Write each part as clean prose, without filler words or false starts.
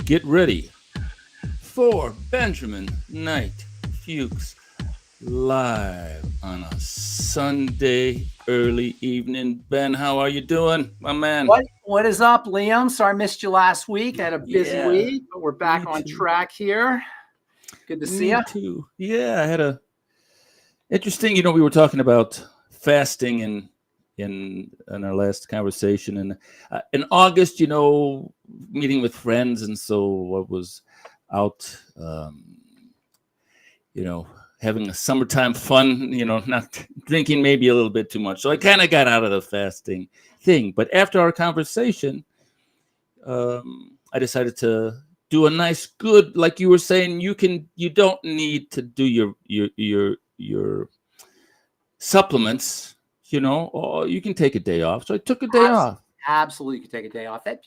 Get ready for Benjamin Knight Fuchs live on a Sunday early evening. Ben, how are you doing, my man? What is up, Liam? Sorry I missed you last week. I had a busy Yeah, week, but we're back me on too. track here. Good to see Me you. too. Yeah, I had a interesting. We were talking about fasting in our last conversation, and in August, meeting with friends, and so I was out. You know, having a summertime fun, not drinking maybe a little bit too much. So I kind of got out of the fasting thing. But after our conversation, I decided to do a nice, good, like you were saying, you don't need to do your supplements, or you can take a day off. So I took a day off. Absolutely, you could take a day off. I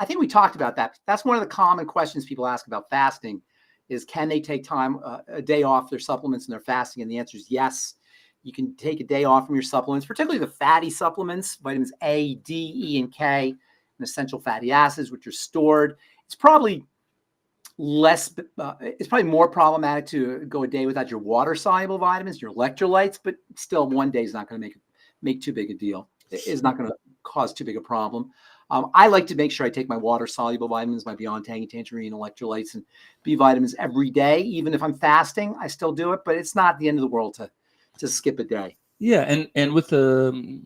think we talked about that. That's one of the common questions people ask about fasting is can they take time, a day off their supplements and their fasting? And the answer is yes. You can take a day off from your supplements, particularly the fatty supplements, vitamins A, D, E, and K, and essential fatty acids, which are stored. It's probably it's probably more problematic to go a day without your water soluble vitamins, your electrolytes, but still one day is not going to make too big a deal. It's not going to cause too big a problem. I like to make sure I take my water soluble vitamins, my Beyond Tangy Tangerine electrolytes, and B vitamins every day. Even if I'm fasting, I still do it, but it's not the end of the world to skip a day. Yeah, and with the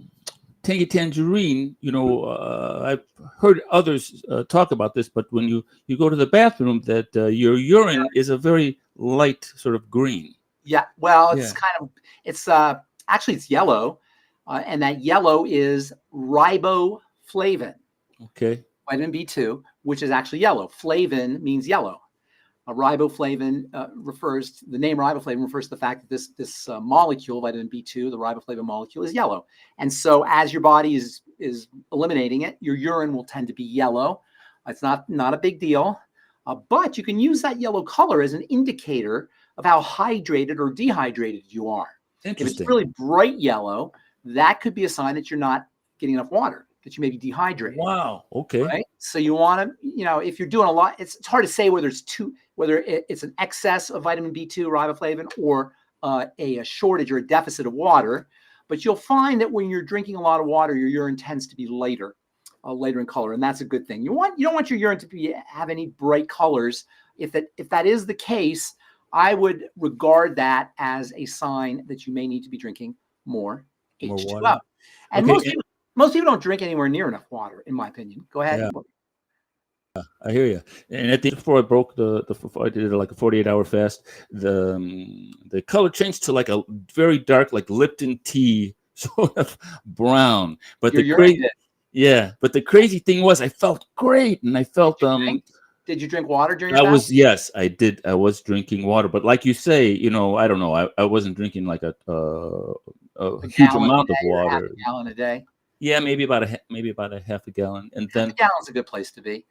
Tangy Tangerine, I've heard others talk about this, but when you go to the bathroom, that your urine is a very light sort of green. Yeah, well, it's actually it's yellow, and that yellow is riboflavin. Okay. Vitamin B2, which is actually yellow. Flavin means yellow. Riboflavin the name riboflavin refers to the fact that this molecule, vitamin B2, the riboflavin molecule, is yellow. And so as your body is eliminating it, your urine will tend to be yellow. It's not a big deal, but you can use that yellow color as an indicator of how hydrated or dehydrated you are. If it's really bright yellow, that could be a sign that you're not getting enough water, that you may be dehydrated. Wow. Okay. Right. So you want to, if you're doing a lot, it's hard to say whether it's an excess of vitamin B2 riboflavin or a shortage or a deficit of water. But you'll find that when you're drinking a lot of water, your urine tends to be lighter in color, and that's a good thing. You don't want your urine to have any bright colors. If that is the case, I would regard that as a sign that you may need to be drinking more H2O. And most people don't drink anywhere near enough water, in my opinion. Go ahead. Yeah, I hear you. And at the before I broke I did like a 48-hour fast. The color changed to like a very dark, like Lipton tea, sort of brown. But the crazy thing was, I felt great, and I felt Did you drink water during your fast? Yes, I did. I was drinking water, but like you say, I don't know. I wasn't drinking like a huge amount of water. Half a gallon a day. Yeah, maybe about a half a gallon, and then half a gallon's a good place to be.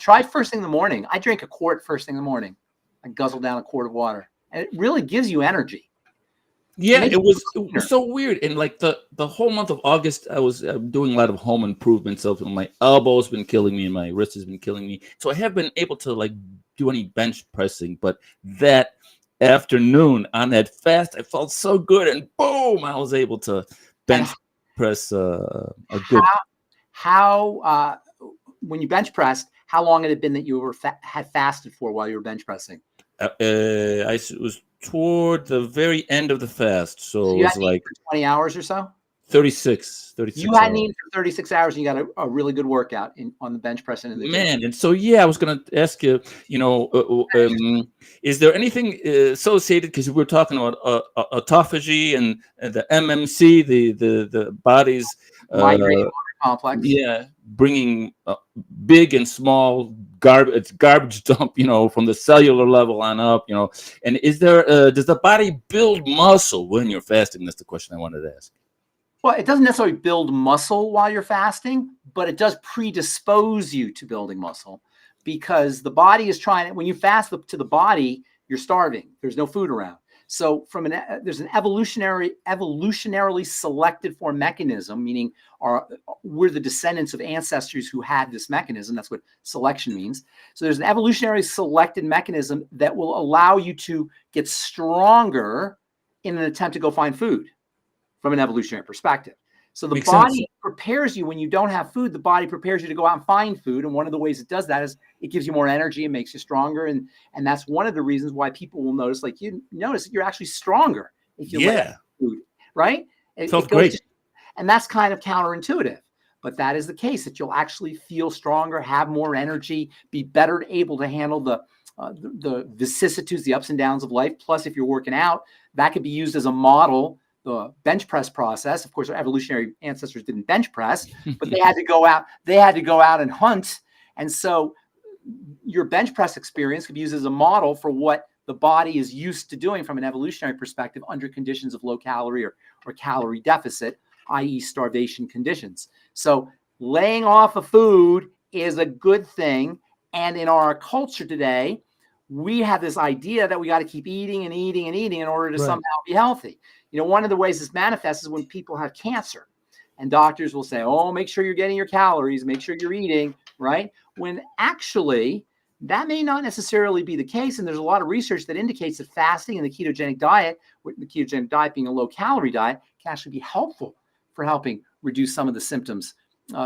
Try first thing in the morning. I drink a quart first thing in the morning. I guzzle down a quart of water, and it really gives you energy. Yeah, it was so weird. And like the whole month of August, I was doing a lot of home improvements. So my elbow's been killing me, and my wrist has been killing me. So I haven't been able to like do any bench pressing. But that afternoon on that fast, I felt so good, and boom, I was able to bench press a good. How when you bench pressed, how long had it been that you had fasted for while you were bench pressing? It was toward the very end of the fast, so you it was like 20 hours or so. 36 You had eaten for 36 hours, and you got a really good workout on the bench press and in the gym. And so I was going to ask you, is there anything associated, because we're talking about autophagy and the MMC, the body's migrating complex, bringing big and small garbage dump, from the cellular level on up, and is there does the body build muscle when you're fasting? That's the question I wanted to ask. Well, it doesn't necessarily build muscle while you're fasting, but it does predispose you to building muscle, because the body is when you fast to the body, you're starving. There's no food around. So there's an evolutionarily selected for mechanism, meaning we're the descendants of ancestors who had this mechanism. That's what selection means. So there's an evolutionarily selected mechanism that will allow you to get stronger in an attempt to go find food from an evolutionary perspective. So the body prepares you when you don't have food. The body prepares you to go out and find food. And one of the ways it does that is it gives you more energy and makes you stronger. And that's one of the reasons why people will notice, like you notice that you're actually stronger if you let food, right? It feels great. And that's kind of counterintuitive. But that is the case, that you'll actually feel stronger, have more energy, be better able to handle the vicissitudes, the ups and downs of life. Plus, if you're working out, that could be used as a model. The bench press process. Of course, our evolutionary ancestors didn't bench press, but they had to go out. They had to go out and hunt. And so your bench press experience could be used as a model for what the body is used to doing from an evolutionary perspective under conditions of low calorie or calorie deficit, i.e. starvation conditions. So laying off of food is a good thing. And in our culture today, we have this idea that we got to keep eating and eating and eating in order to somehow be healthy. You know, one of the ways this manifests is when people have cancer, and doctors will say, oh, make sure you're getting your calories, make sure you're eating, right? When actually that may not necessarily be the case. And there's a lot of research that indicates that fasting and the ketogenic diet being a low calorie diet, can actually be helpful for helping reduce some of the symptoms,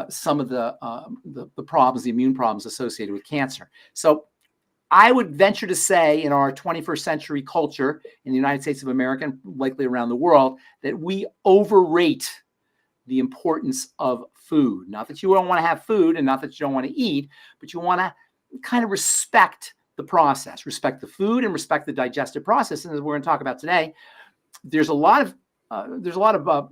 some of the problems, the immune problems associated with cancer. So I would venture to say in our 21st century culture in the United States of America, and likely around the world, that we overrate the importance of food. Not that you don't want to have food and not that you don't want to eat, but you want to kind of respect the process, respect the food and respect the digestive process. And as we're going to talk about today, there's a lot of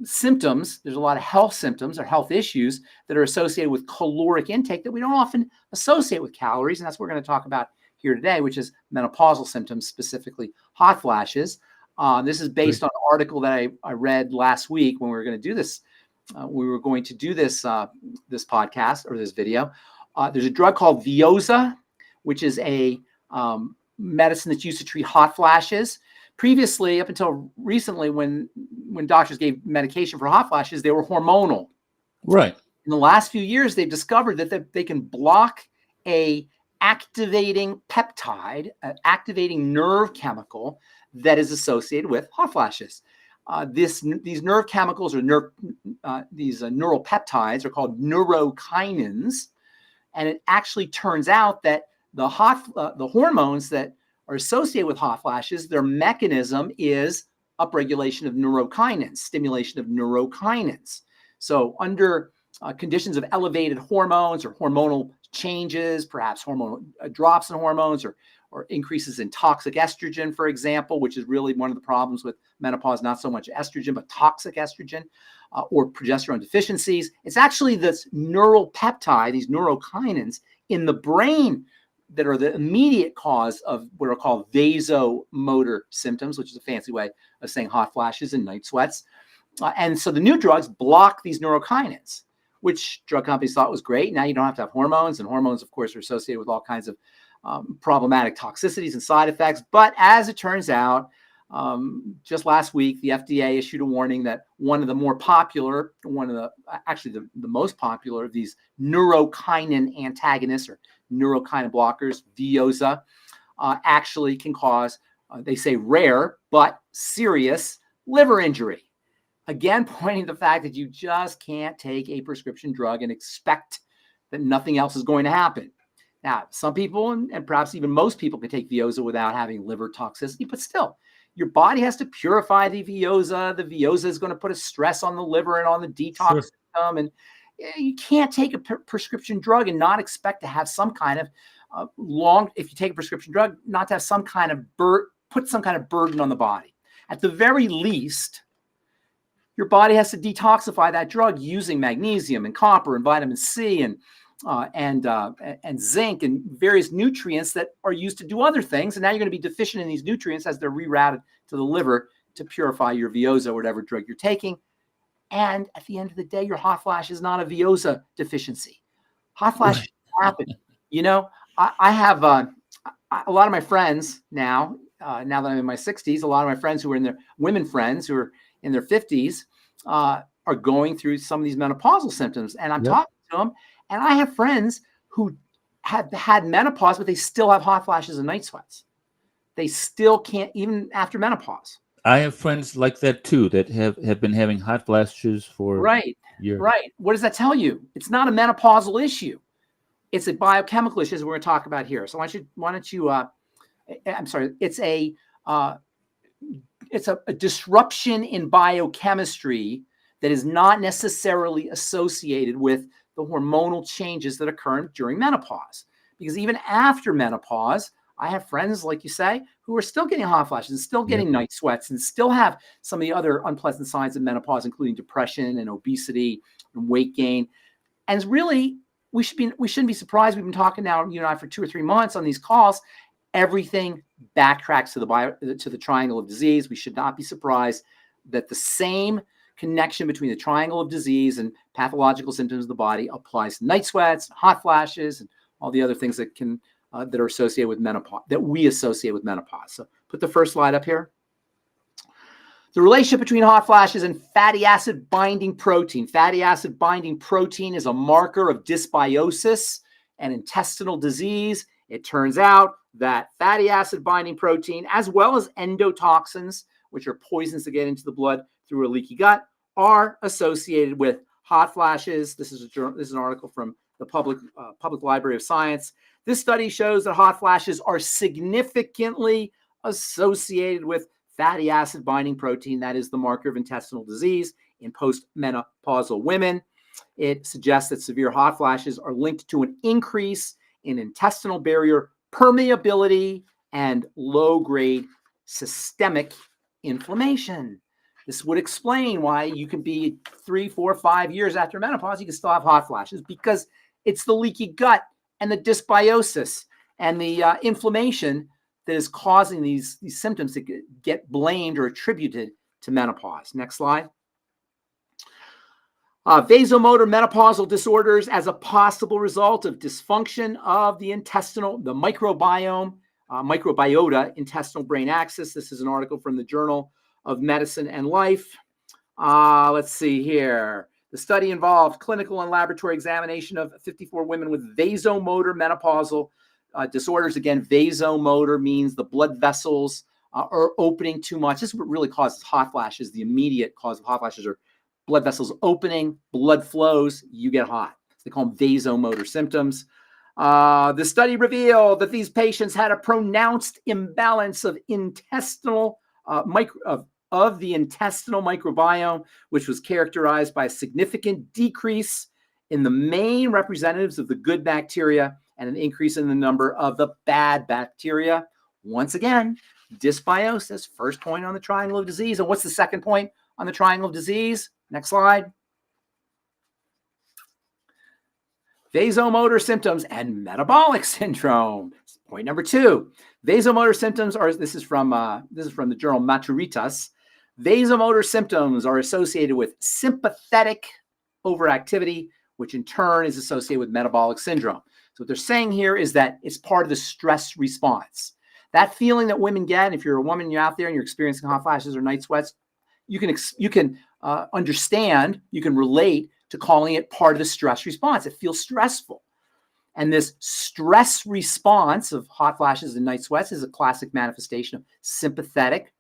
symptoms, there's a lot of health symptoms or health issues that are associated with caloric intake that we don't often associate with calories. And that's what we're going to talk about here today, which is menopausal symptoms, specifically hot flashes. This is based on an article that I read last week when we were going to do this. This podcast or this video. There's a drug called Veoza, which is a medicine that's used to treat hot flashes. Previously, up until recently, when doctors gave medication for hot flashes, they were hormonal. Right. In the last few years, they've discovered that they can block a activating peptide, an activating nerve chemical that is associated with hot flashes. These nerve chemicals or these neural peptides are called neurokinins, and it actually turns out that the hormones that are associated with hot flashes, their mechanism is upregulation of neurokinins, stimulation of neurokinins. So under conditions of elevated hormones or hormonal changes, perhaps hormonal drops in hormones or increases in toxic estrogen, for example, which is really one of the problems with menopause, not so much estrogen, but toxic estrogen or progesterone deficiencies. It's actually this neural peptide, these neurokinins in the brain that are the immediate cause of what are called vasomotor symptoms, which is a fancy way of saying hot flashes and night sweats. And so the new drugs block these neurokinins, which drug companies thought was great. Now you don't have to have hormones, and hormones, of course, are associated with all kinds of problematic toxicities and side effects. But as it turns out, just last week, the FDA issued a warning that one of the most popular of these neurokinin antagonists or neurokinin blockers, Veoza, actually can cause, they say rare, but serious liver injury. Again, pointing to the fact that you just can't take a prescription drug and expect that nothing else is going to happen. Now, some people, and perhaps even most people, can take Veoza without having liver toxicity, but still, your body has to purify the Veoza. The Veoza is going to put a stress on the liver and on the detox system. And you can't take a prescription drug and not expect to have some kind of if you take a prescription drug, not to have some kind of put some kind of burden on the body. At the very least, your body has to detoxify that drug using magnesium and copper and vitamin C and zinc and various nutrients that are used to do other things. And now you're going to be deficient in these nutrients as they're rerouted to the liver to purify your Veoza or whatever drug you're taking. And at the end of the day, your hot flash is not a Veoza deficiency. Hot flash happen. You know, I have a lot of my friends now now that I'm in my 60s, a lot of my friends who are in their women friends who are in their 50s are going through some of these menopausal symptoms. And I'm talking to them, and I have friends who have had menopause, but they still have hot flashes and night sweats. They still can't, even after menopause. I have friends like that too that have been having hot flashes for years. Right. What does that tell you? It's not a menopausal issue. It's a biochemical issue, as we're going to talk about here. So why don't you I'm sorry, it's a disruption in biochemistry that is not necessarily associated with the hormonal changes that occur during menopause. Because even after menopause, I have friends, like you say, who are still getting hot flashes and still getting night sweats and still have some of the other unpleasant signs of menopause, including depression and obesity and weight gain. And really, we shouldn't be surprised. We've been talking now, you and I, for 2 or 3 months on these calls. Everything backtracks to the triangle of disease. We should not be surprised that the same connection between the triangle of disease and pathological symptoms of the body applies to night sweats, hot flashes, and all the other things that can that are associated with menopause, that we associate with menopause. So put the first slide up here. The relationship between hot flashes and fatty acid binding protein. Fatty acid binding protein is a marker of dysbiosis and intestinal disease. It turns out that fatty acid binding protein, as well as endotoxins, which are poisons that get into the blood through a leaky gut, are associated with hot flashes. This is an article from the Public Library of Science. This study shows that hot flashes are significantly associated with fatty acid binding protein. That is the marker of intestinal disease in postmenopausal women. It suggests that severe hot flashes are linked to an increase in intestinal barrier permeability and low-grade systemic inflammation. This would explain why you can be 3, 4, 5 years after menopause, you can still have hot flashes, because it's the leaky gut and the dysbiosis and the inflammation that is causing these symptoms to get blamed or attributed to menopause. Next slide. Vasomotor menopausal disorders as a possible result of dysfunction of the microbiome, microbiota, intestinal brain axis. This is an article from the Journal of Medicine and Life. Let's see here. The study involved clinical and laboratory examination of 54 women with vasomotor menopausal disorders. Again, vasomotor means the blood vessels are opening too much. This is what really causes hot flashes. The immediate cause of hot flashes are blood vessels opening, blood flows, you get hot. They call them vasomotor symptoms. The study revealed that these patients had a pronounced imbalance of intestinal of the intestinal microbiome, which was characterized by a significant decrease in the main representatives of the good bacteria and an increase in the number of the bad bacteria. Once again, dysbiosis, first point on the triangle of disease. And what's the second point on the triangle of disease? Next slide. Vasomotor symptoms and metabolic syndrome. Point number 2. Vasomotor symptoms are, this is from the journal Maturitas. Vasomotor symptoms are associated with sympathetic overactivity, which in turn is associated with metabolic syndrome. So what they're saying here is that it's part of the stress response. That feeling that women get, if you're a woman, you're out there and you're experiencing hot flashes or night sweats, you can understand, you can relate to calling it part of the stress response. It feels stressful. And this stress response of hot flashes and night sweats is a classic manifestation of sympathetic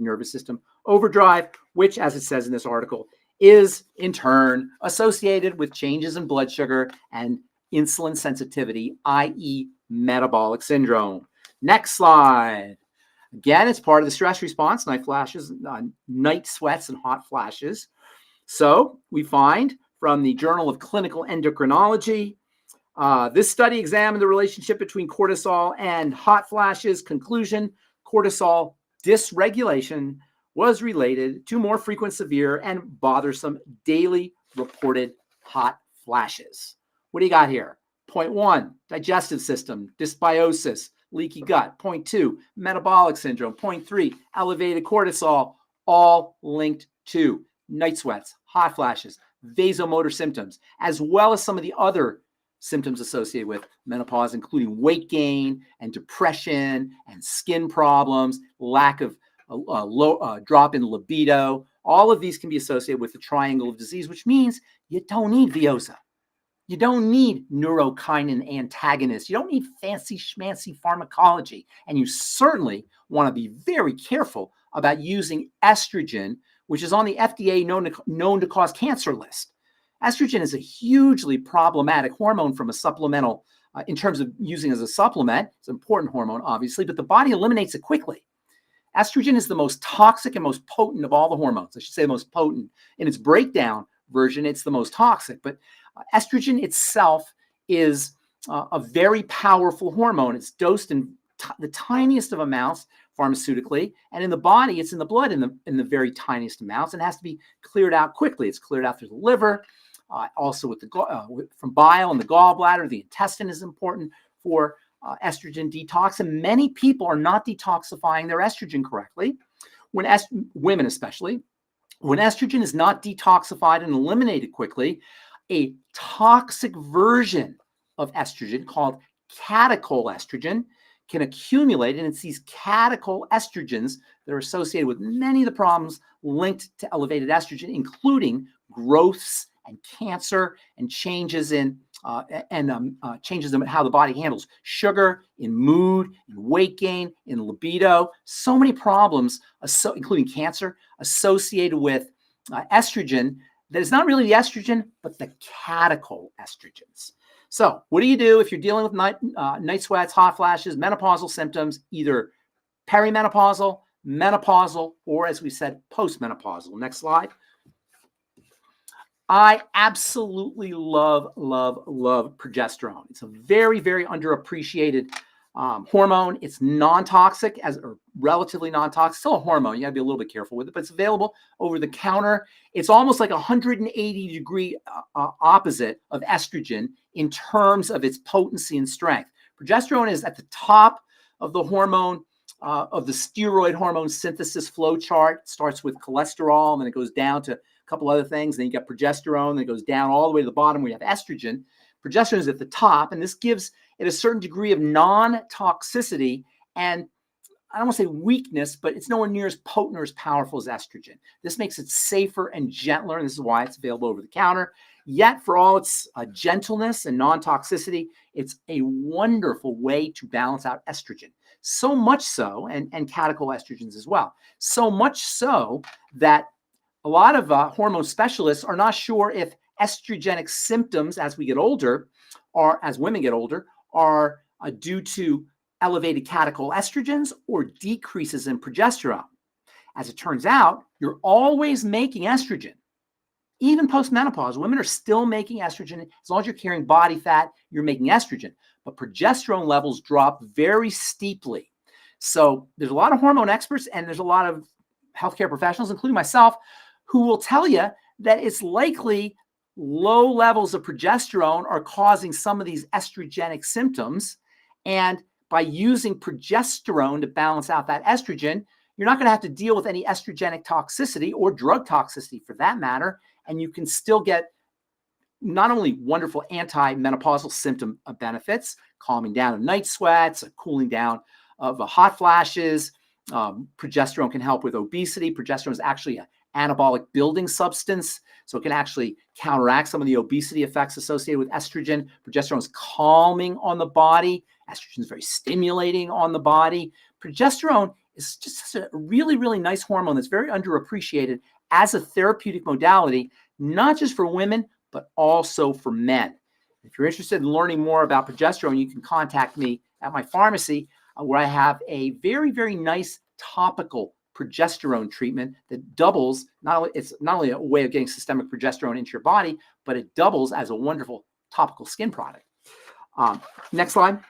nervous system overdrive, which, as it says in this article, is in turn associated with changes in blood sugar and insulin sensitivity, i.e. metabolic syndrome. Next slide. Again, it's part of the stress response, night flashes, night sweats, and hot flashes. So we find from the Journal of Clinical Endocrinology, this study examined the relationship between cortisol and hot flashes. Conclusion: cortisol dysregulation was related to more frequent, severe, and bothersome daily reported hot flashes. What do you got here? Point 1, digestive system, dysbiosis, leaky gut. Point 2, metabolic syndrome. Point 3, elevated cortisol, all linked to night sweats, hot flashes, vasomotor symptoms, as well as some of the other symptoms associated with menopause, including weight gain and depression and skin problems, lack of drop in libido. All of these can be associated with the triangle of disease, which means you don't need Veoza. You don't need neurokinin antagonists. You don't need fancy schmancy pharmacology. And you certainly want to be very careful about using estrogen, which is on the FDA known to cause cancer list. Estrogen is a hugely problematic hormone from a supplemental, in terms of using as a supplement. It's an important hormone, obviously, but the body eliminates it quickly. Estrogen is the most toxic and most potent of all the hormones. I should say the most potent. In its breakdown version, it's the most toxic. But estrogen itself is a very powerful hormone. It's dosed in the tiniest of amounts pharmaceutically, and in the body, it's in the blood in the very tiniest amounts, and has to be cleared out quickly. It's cleared out through the liver, also with from bile and the gallbladder. The intestine is important for estrogen detox, and many people are not detoxifying their estrogen correctly. Women especially, when estrogen is not detoxified and eliminated quickly, a toxic version of estrogen called catechol-estrogen can accumulate, and it's these catechol-estrogens that are associated with many of the problems linked to elevated estrogen, including growths and cancer and changes in changes in how the body handles sugar, in mood, in weight gain, in libido. So many problems, including cancer, associated with estrogen that is not really the estrogen, but the catechol estrogens. So what do you do if you're dealing with night sweats, hot flashes, menopausal symptoms, either perimenopausal, menopausal, or as we said, postmenopausal? Next slide. I absolutely love progesterone. It's a very, very underappreciated hormone. It's non-toxic, or relatively non-toxic. Still a hormone. You got to be a little bit careful with it, but it's available over the counter. It's almost like a 180-degree opposite of estrogen in terms of its potency and strength. Progesterone is at the top of the hormone, of the steroid hormone synthesis flow chart. It starts with cholesterol, and then it goes down to a couple other things. Then you got progesterone, then it goes down all the way to the bottom where you have estrogen. Progesterone is at the top, and this gives it a certain degree of non-toxicity and, I don't want to say weakness, but it's nowhere near as potent or as powerful as estrogen. This makes it safer and gentler, and this is why it's available over the counter. Yet, for all its gentleness and non-toxicity, it's a wonderful way to balance out estrogen. So much so, and catechol estrogens as well, so much so that a lot of hormone specialists are not sure if estrogenic symptoms as we get older, or as women get older, are due to elevated catechol estrogens or decreases in progesterone. As it turns out, you're always making estrogen. Even post-menopause, women are still making estrogen. As long as you're carrying body fat, you're making estrogen. But progesterone levels drop very steeply. So there's a lot of hormone experts, and there's a lot of healthcare professionals, including myself, who will tell you that it's likely low levels of progesterone are causing some of these estrogenic symptoms. And by using progesterone to balance out that estrogen, you're not going to have to deal with any estrogenic toxicity or drug toxicity for that matter. And you can still get not only wonderful anti-menopausal symptom benefits, calming down of night sweats, cooling down of hot flashes. Progesterone can help with obesity. Progesterone is actually an anabolic building substance, so it can actually counteract some of the obesity effects associated with estrogen. Progesterone is calming on the body. Estrogen is very stimulating on the body. Progesterone is just a really, really nice hormone that's very underappreciated as a therapeutic modality, not just for women, but also for men. If you're interested in learning more about progesterone, you can contact me at my pharmacy, where I have a very, very nice topical progesterone treatment that doubles, it's not only a way of getting systemic progesterone into your body, but it doubles as a wonderful topical skin product. Next slide.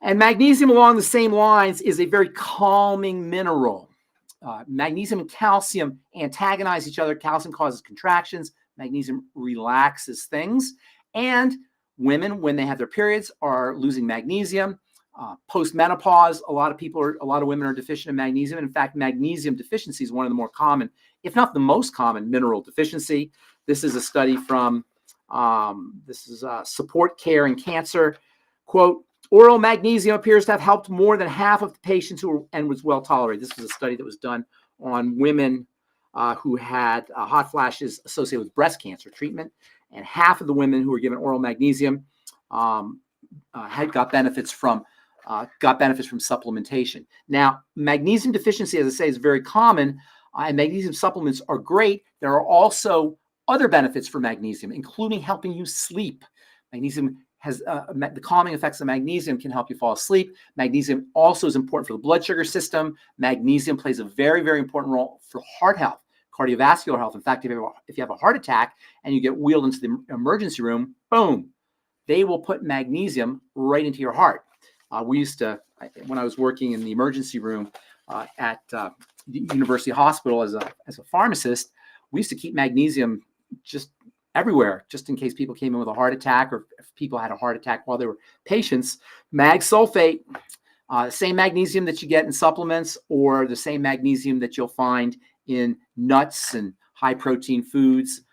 And magnesium, along the same lines, is a very calming mineral. Magnesium and calcium antagonize each other. Calcium causes contractions. Magnesium relaxes things. And women, when they have their periods, are losing magnesium. Post-menopause, a lot of women are deficient in magnesium. In fact, magnesium deficiency is one of the more common, if not the most common, mineral deficiency. This is a study from This is support care in cancer. Quote, oral magnesium appears to have helped more than half of the patients and was well tolerated. This was a study that was done on women who had hot flashes associated with breast cancer treatment. And half of the women who were given oral magnesium had got benefits from supplementation. Now, magnesium deficiency, as I say, is very common, and magnesium supplements are great. There are also other benefits for magnesium, including helping you sleep. Magnesium has the calming effects of magnesium can help you fall asleep. Magnesium also is important for the blood sugar system. Magnesium plays a very, very important role for heart health, cardiovascular health. In fact, if you have a heart attack and you get wheeled into the emergency room, boom, they will put magnesium right into your heart. We used to, when I was working in the emergency room at the University Hospital as a pharmacist, we used to keep magnesium just everywhere, just in case people came in with a heart attack, or if people had a heart attack while they were patients. Mag sulfate, same magnesium that you get in supplements, or the same magnesium that you'll find in nuts and high protein foods.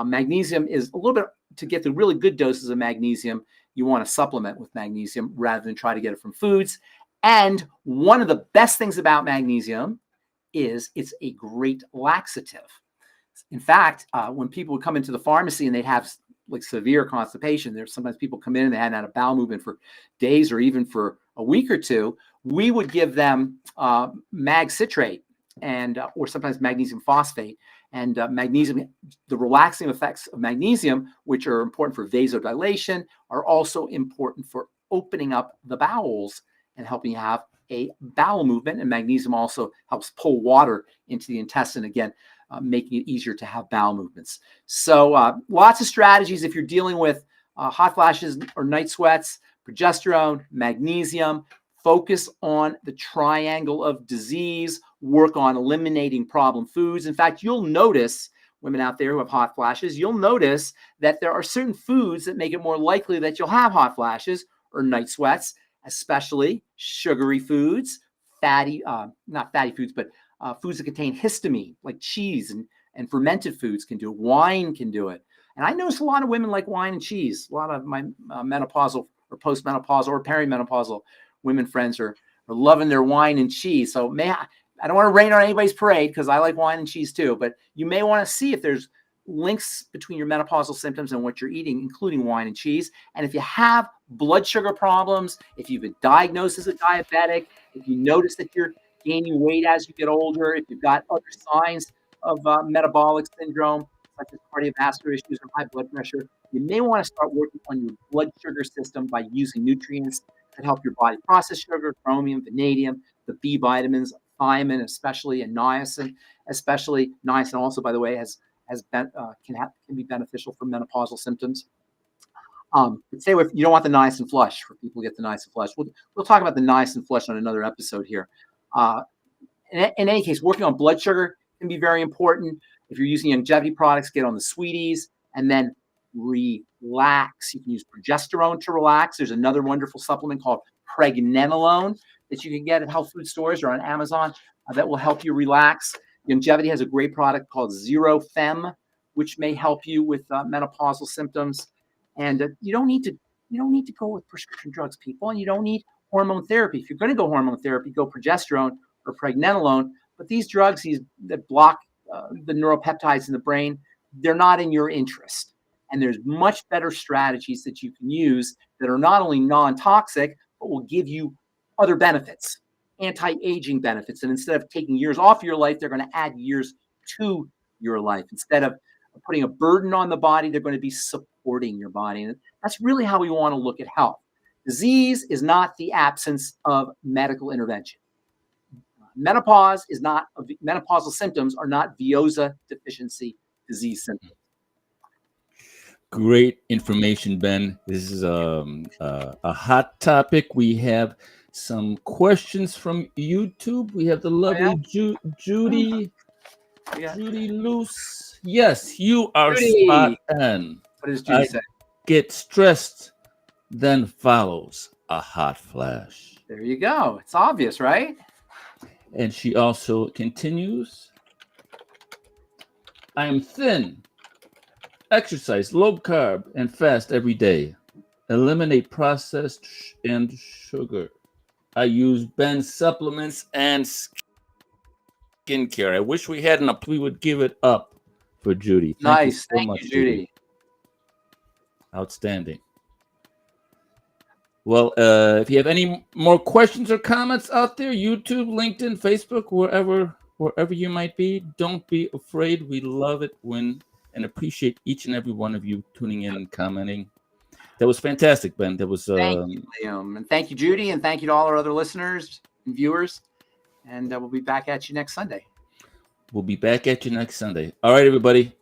Magnesium is a little bit, to get the really good doses of magnesium, you want to supplement with magnesium rather than try to get it from foods. And one of the best things about magnesium is it's a great laxative. In fact, when people would come into the pharmacy and they'd have like severe constipation, there's sometimes people come in and they hadn't had a bowel movement for days or even for a week or two, we would give them mag citrate and or sometimes magnesium phosphate. And magnesium, the relaxing effects of magnesium, which are important for vasodilation, are also important for opening up the bowels and helping you have a bowel movement. And magnesium also helps pull water into the intestine, again, making it easier to have bowel movements. So lots of strategies if you're dealing with hot flashes or night sweats: progesterone, magnesium. Focus on the triangle of disease, work on eliminating problem foods. In fact, you'll notice, women out there who have hot flashes, you'll notice that there are certain foods that make it more likely that you'll have hot flashes or night sweats, especially sugary foods, not fatty foods, but foods that contain histamine, like cheese and fermented foods can do it. Wine can do it. And I notice a lot of women like wine and cheese. A lot of my menopausal or postmenopausal or perimenopausal women friends are loving their wine and cheese. So I don't want to rain on anybody's parade, because I like wine and cheese too, but you may want to see if there's links between your menopausal symptoms and what you're eating, including wine and cheese. And if you have blood sugar problems, if you've been diagnosed as a diabetic, if you notice that you're gaining weight as you get older, if you've got other signs of metabolic syndrome, such as cardiovascular issues or high blood pressure, you may want to start working on your blood sugar system by using nutrients that help your body process sugar: chromium, vanadium, the B vitamins, thiamine, especially, and niacin. Especially niacin, also, by the way, can be beneficial for menopausal symptoms. Stay away. You don't want the niacin flush for people who get the niacin flush. We'll talk about the niacin flush on another episode here. In any case, working on blood sugar can be very important. If you're using longevity products, get on the sweeties, and then relax. You can use progesterone to relax. There's another wonderful supplement called pregnenolone that you can get at health food stores or on Amazon that will help you relax. Longevity has a great product called Zero Fem, which may help you with menopausal symptoms. And you don't need to go with prescription drugs, people, and you don't need hormone therapy. If you're going to go hormone therapy, go progesterone or pregnenolone. But these drugs, that block the neuropeptides in the brain, they're not in your interest. And there's much better strategies that you can use that are not only non-toxic, but will give you other benefits, anti-aging benefits. And instead of taking years off your life, they're going to add years to your life. Instead of putting a burden on the body, they're going to be supporting your body. And that's really how we want to look at health. Disease is not the absence of medical intervention. Menopausal symptoms are not Veoza deficiency disease symptoms. Great information, Ben. This is a hot topic. We have some questions from YouTube. We have the lovely Judy Luce. Yes, you are spot on. What does Judy say? Get stressed, then follows a hot flash. There you go. It's obvious, right? And she also continues, I am thin exercise, low carb, and fast every day. Eliminate processed and sugar. I use Ben's supplements and skincare. I wish we had enough. We would give it up for Judy. Thank you so much, Judy. Outstanding. Well, if you have any more questions or comments out there, YouTube, LinkedIn, Facebook, wherever you might be, don't be afraid. We love it and appreciate each and every one of you tuning in and commenting. That was fantastic, Ben. That was thank you, Liam, and thank you, Judy, and thank you to all our other listeners and viewers. And we'll be back at you next Sunday. We'll be back at you next Sunday. All right, everybody.